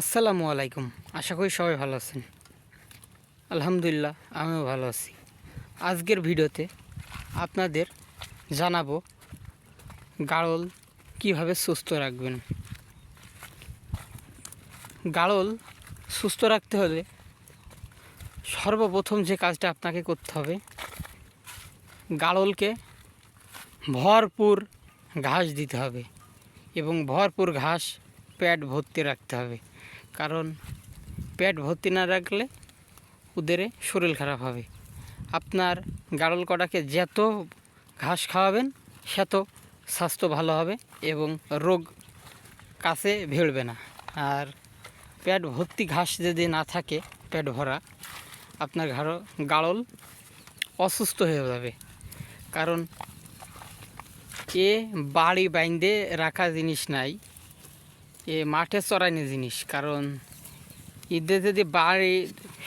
আসসালামু আলাইকুম। আশা করি সবাই ভালো আছেন। আলহামদুলিল্লাহ আমিও ভালো আছি। আজকের ভিডিওতে আপনাদের জানাবো গাড়ল কিভাবে সুস্থ রাখবেন। গাড়ল সুস্থ রাখতে হলে সর্বপ্রথম যে কাজটা আপনাকে করতে হবে, গাড়লকে ভরপুর ঘাস দিতে হবে এবং ভরপুর ঘাস পেট ভর্তি রাখতে হবে। কারণ পেট ভর্তি না রাখলে ওদের শরীর খারাপ হবে। আপনার গাড়ল কটাকে যত ঘাস খাওয়াবেন সেত স্বাস্থ্য ভালো হবে এবং রোগ কাছে ভিড়বে না। আর পেট ভর্তি ঘাস যদি না থাকে, পেট ভরা, আপনার গাড়ল অসুস্থ হয়ে যাবে। কারণ এ বাড়ি বাইন্দে রাখা জিনিস নাই, এ মাঠে চড়াইনি জিনিস। কারণ ঈদে যদি বাড়ি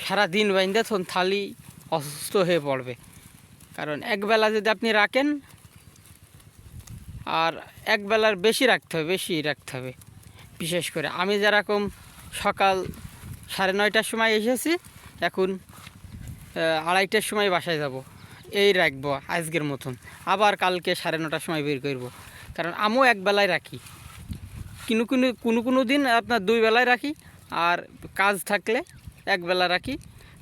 সারাদিন বাইন্দে তখন থালি অসুস্থ হয়ে পড়বে। কারণ একবেলা যদি আপনি রাখেন, আর একবেলার বেশি রাখতে হবে। বিশেষ করে আমি যেরকম সকাল 9:30টার সময় এসেছি, এখন 2:30টার সময় বাসায় যাব, এই রাখবো আজকের মতন। আবার কালকে 9:30টার সময় বের করব। কারণ আমিও একবেলায় রাখি, কোনো দিন আপনার 2 বেলায় রাখি, আর কাজ থাকলে একবেলা রাখি।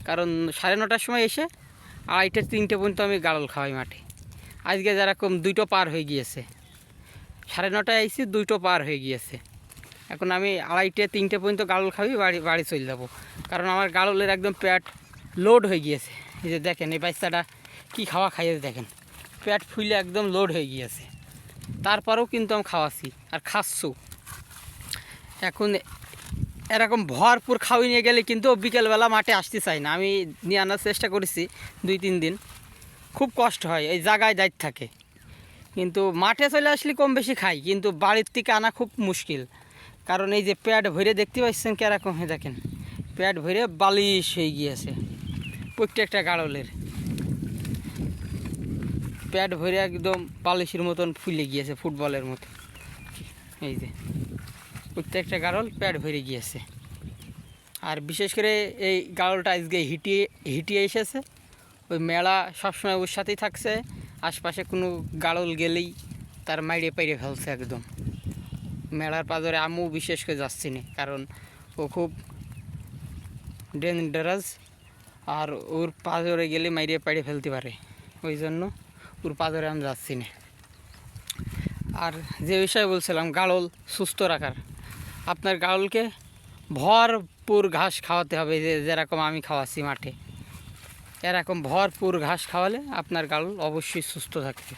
কারণ 9:30টার সময় এসে 2:30-3টে পর্যন্ত আমি গাড়ল খাওয়াই মাঠে। আজকে যেরকম 2টো পার হয়ে গিয়েছে, 9:30টায় আইসি, 2টো পার হয়ে গিয়েছে। এখন আমি 2:30-3টে পর্যন্ত গাড়ল খাওয়াই, বাড়ি চলে যাব। কারণ আমার গাড়লের একদম পেট লোড হয়ে গিয়েছে। এই যে দেখেন, এই বাচ্চাটা কী খাওয়া খাইয়েছে দেখেন, পেট ফুলে একদম লোড হয়ে গিয়েছে। তারপরেও কিন্তু আমি খাওয়াচ্ছি আর খাচ্ছু। এখন এরকম ভরপুর খাওয়াই নিয়ে গেলে কিন্তু বিকেলবেলা মাঠে আসতে চাই না। আমি নিয়ে আনার চেষ্টা করেছি 2-3 দিন, খুব কষ্ট হয়, এই জায়গায় দায়িত্ব থাকে। কিন্তু মাঠে চলে আসলে কম বেশি খাই, কিন্তু বাড়ির থেকে আনা খুব মুশকিল। কারণ এই যে পেট ভরে দেখতে পাচ্ছেন কীরকম হয়ে, দেখেন পেট ভরে বালিশ হয়ে গিয়েছে। প্রত্যেকটা গাড়লের পেট ভরে একদম বালিশের মতন ফুলে গিয়েছে, ফুটবলের মতো। এই যে প্রত্যেকটা গাড়ল পেট ভরে গিয়েছে। আর বিশেষ করে এই গাড়লটা আজকে হিটিয়ে এসেছে। ওই মেলা সবসময় ওর সাথেই থাকছে, আশপাশে কোনো গাড়ল গেলেই তার মাইরে পাইরে ফেলছে একদম। মেলার পাজরে আমিও বিশেষ করে যাচ্ছি না, কারণ ও খুব ডেঞ্জারাস, আর ওর পাজরে গেলে মাইরে পাইরে ফেলতে পারে। ওই জন্য ওর পাজরে আমি যাচ্ছি না। আর যে বিষয়ে বলছিলাম, গাড়ল সুস্থ রাখার, আপনার গাড়লকে ভরপুর ঘাস খাওয়াতে হবে। যেরকম আমি খাওয়াচ্ছি মাঠে, এরকম ভরপুর ঘাস খাওয়ালে আপনার গাড়ল অবশ্যই সুস্থ থাকবে।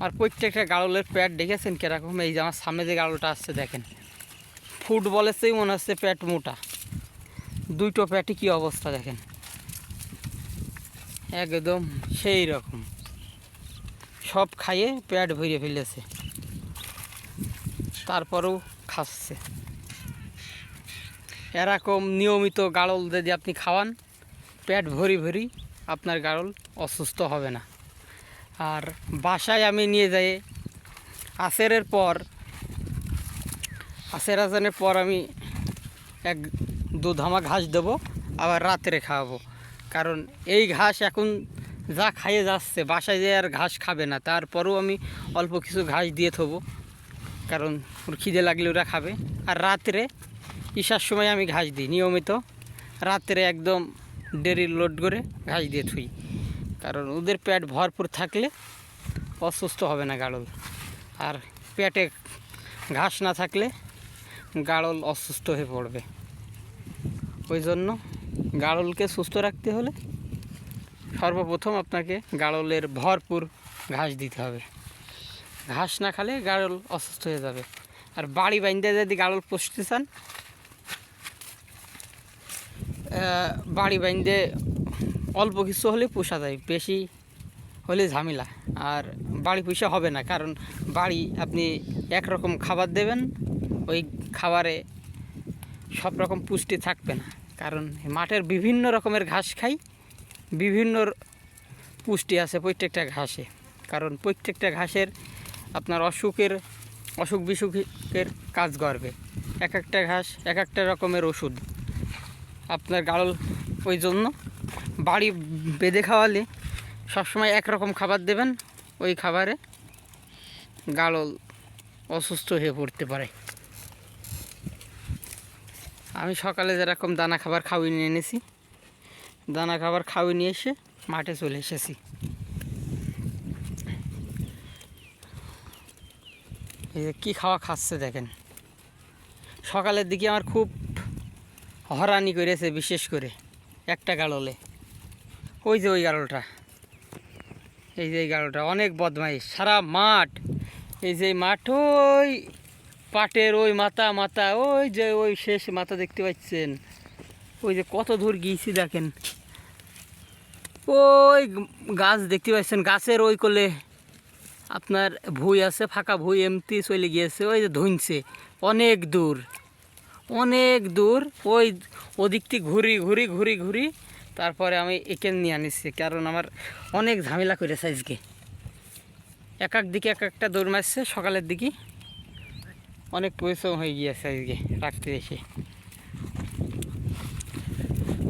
আর প্রত্যেকটা গাড়লের পেট দেখেছেন কীরকম? এই যে আমার সামনে যে গাড়লটা আসছে দেখেন, ফুটবলের চেয়েই মনে হচ্ছে পেট মোটা। 2টো পেটে কী অবস্থা দেখেন, একদম সেই রকম সব খাইয়ে পেট ভরে ফেলেছে, তারপরেও খাচ্ছে। এরকম নিয়মিত গাড়ল যদি আপনি খাওয়ান, পেট ভরি আপনার গাড়ল অসুস্থ হবে না। আর বাসায় আমি নিয়ে যাই আসরের আজানের পর আমি 1-2 ধামা ঘাস দেবো, আবার রাত্রে খাওয়াবো। কারণ এই ঘাস এখন যা খাইয়ে যাচ্ছে, বাসায় যেয়ে আর ঘাস খাবে না। তারপরেও আমি অল্প কিছু ঘাস দিয়ে থবো, কারণ ওর খিদে লাগলে ওরা খাবে। আর রাত্রে ঈশার সময় আমি ঘাস দিই নিয়মিত, রাত্রে একদম ডেরি লোড করে ঘাস দিয়ে থুই। কারণ ওদের পেট ভরপুর থাকলে অসুস্থ হবে না গাড়ল। আর পেটে ঘাস না থাকলে গাড়ল অসুস্থ হয়ে পড়বে। ওই জন্য গাড়লকে সুস্থ রাখতে হলে সর্বপ্রথম আপনাকে গাড়লের ভরপুর ঘাস দিতে হবে। ঘাস না খেলে গাড়ল অসুস্থ হয়ে যাবে। আর বাড়ি বাইন্দে যদি গাড়ল পুষতে চান, বাড়ি বাইন্দে অল্প কিছু হলে পোষা যায়, বেশি হলে ঝামেলা। আর বাড়ি পুষা হবে না, কারণ বাড়ি আপনি একরকম খাবার দেবেন, ওই খাবারে সব রকম পুষ্টি থাকবে না। কারণ মাঠের বিভিন্ন রকমের ঘাস খাই, বিভিন্ন পুষ্টি আছে প্রত্যেকটা ঘাসে। কারণ প্রত্যেকটা ঘাসের আপনার অসুখ বিসুখের কাজ করবে। এক একটা ঘাস এক একটা রকমের ওষুধ আপনার গাড়ল। ওই জন্য বাড়ি বেঁধে খাওয়ালে সবসময় একরকম খাবার দেবেন, ওই খাবারে গাড়ল অসুস্থ হয়ে পড়তে পারে। আমি সকালে যেরকম দানা খাবার খাওয়িয়ে নিয়ে এনেছি, দানা খাবার খাওয়িয়ে নিয়ে এসে মাঠে চলে এসেছি। এই যে কী খাওয়া খাচ্ছে দেখেন। সকালের দিকে আমার খুব হরানি করেছে, বিশেষ করে একটা গাড়লে। ওই যে ওই গাড়লটা, এই যে এই গাড়লটা অনেক বদমাইশ। সারা মাঠ, এই যে মাঠ, ওই পাটের ওই মাথা ওই যে ওই শেষ মাথা দেখতে পাচ্ছেন, ওই যে কত দূর গিয়েছি দেখেন। ওই গাছ দেখতে পাচ্ছেন, গাছের ওই কোলে আপনার ভুঁই আছে, ফাঁকা ভুঁই এমতি চলে গিয়েছে। ওই যে ধুনছে অনেক দূর, অনেক দূর। ওই ওদিক থেকে ঘুরি তারপরে আমি এখানে নিয়ে আনিছি, কারণ আমার অনেক ঝামেলা করেছে আজকে। এক এক দিকে এক একটা দৌড় মারছে। সকালের দিকে অনেক পরিশ্রম হয়ে গিয়েছে আজকে রাখতে এসে।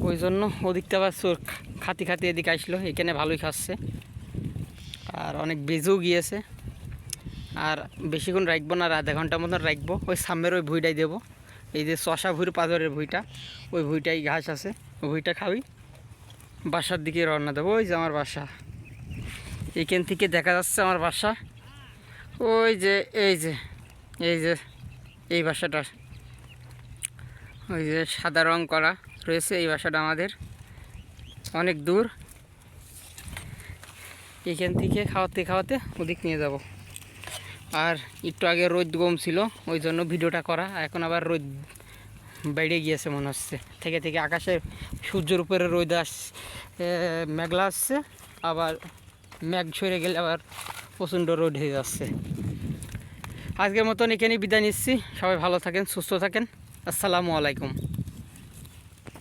ওই জন্য ওদিকটা আবার চোর খাতি এদিকে আসলো, এখানে ভালোই খাচ্ছে আর অনেক বেজেও গিয়েছে। আর বেশিক্ষণ রাখবো না, আর আধা ঘন্টার মতন রাখবো। ওই সামনের ওই ভুঁইটাই দেবো, এই যে শশা ভুঁড়ি পাথরের ভুঁইটা, ওই ভুঁইটাই ঘাস আছে, ওই ভুঁইটা খাওয়াই বাসার দিকে রওনা দেবো। ওই যে আমার বাসা, এইখান থেকে দেখা যাচ্ছে আমার বাসা। ওই যে এই বাসাটা, ওই যে সাদা রং করা রয়েছে, এই বাসাটা আমাদের অনেক দূর। এখান থেকে খাওয়াতে ওদিক নিয়ে যাব। আর একটু আগে রোদ কম ছিল, ওই জন্য ভিডিওটা করা। এখন আবার রোদ বেড়ে গিয়েছে মনে হচ্ছে, থেকে আকাশে সূর্যের উপরে রোদ মেঘলা আসছে, আবার মেঘ সরে গেলে আবার প্রচণ্ড রোদ হয়ে যাচ্ছে। আজকের মতন এখানেই বিদায় নিচ্ছি। সবাই ভালো থাকেন, সুস্থ থাকেন। আসসালামু আলাইকুম।